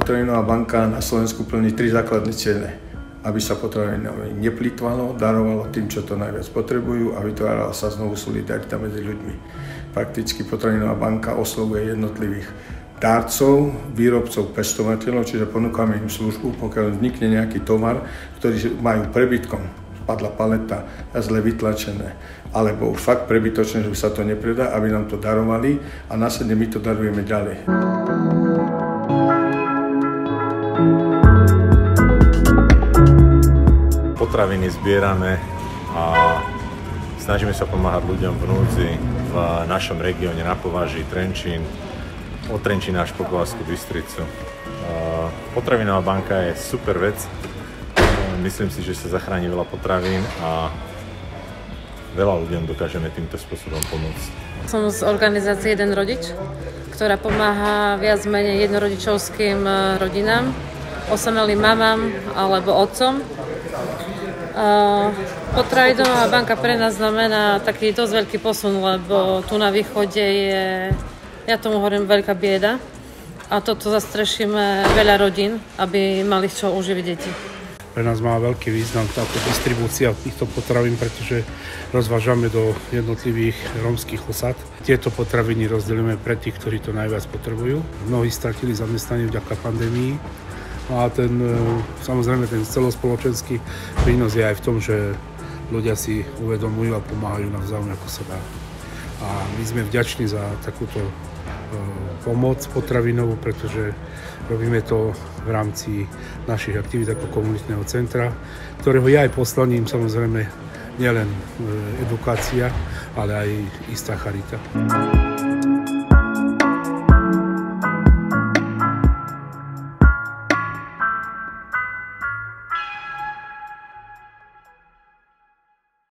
Potravinová banka na Slovensku plní 3 základné ciele. Aby sa potravinami neplýtvalo, darovalo tým, čo to najviac potrebujú a vytvárala sa znovu solidarita medzi ľuďmi. Prakticky Potravinová banka oslovuje jednotlivých dárcov, výrobcov, pestovateľov, čiže ponúkame im službu, pokiaľ vznikne nejaký tovar, ktorý majú prebytkom, spadla paleta, zle vytlačené, alebo už fakt prebytočné, že sa to nepredá, aby nám to darovali a následne my to darujeme ďalej. Potraviny zbierame a snažíme sa pomáhať ľuďom v núdzi v našom regióne na Považí, Trenčín, od Trenčína až po Považskú Bystricu. Potravinová banka je super vec. Myslím si, že sa zachráni veľa potravín a veľa ľuďom dokážeme týmto spôsobom pomôcť. Som z organizácie Jeden rodič, ktorá pomáha viac menej jednorodičovským rodinám, osamelým mamám alebo otcom. Potravinová banka pre nás znamená taký dosť veľký posun, lebo tu na východe je, ja tomu hovorím, veľká bieda a toto zastrešíme veľa rodín, aby mali z čoho uživiť deti. Pre nás má veľký význam táto distribúcia týchto potravín, pretože rozvážame do jednotlivých rómskych osad. Tieto potraviny rozdelíme pre tých, ktorí to najviac potrebujú. Mnohí stratili zamestnanie vďaka pandémii. A samozrejme ten celospoločenský prínos je aj v tom, že ľudia si uvedomujú a pomáhajú navzájom, ako sa dá. A my sme vďační za takúto pomoc potravinovú, pretože robíme to v rámci našich aktivít ako komunitného centra, ktorého je aj poslaním samozrejme nielen edukácia, ale aj istá charita.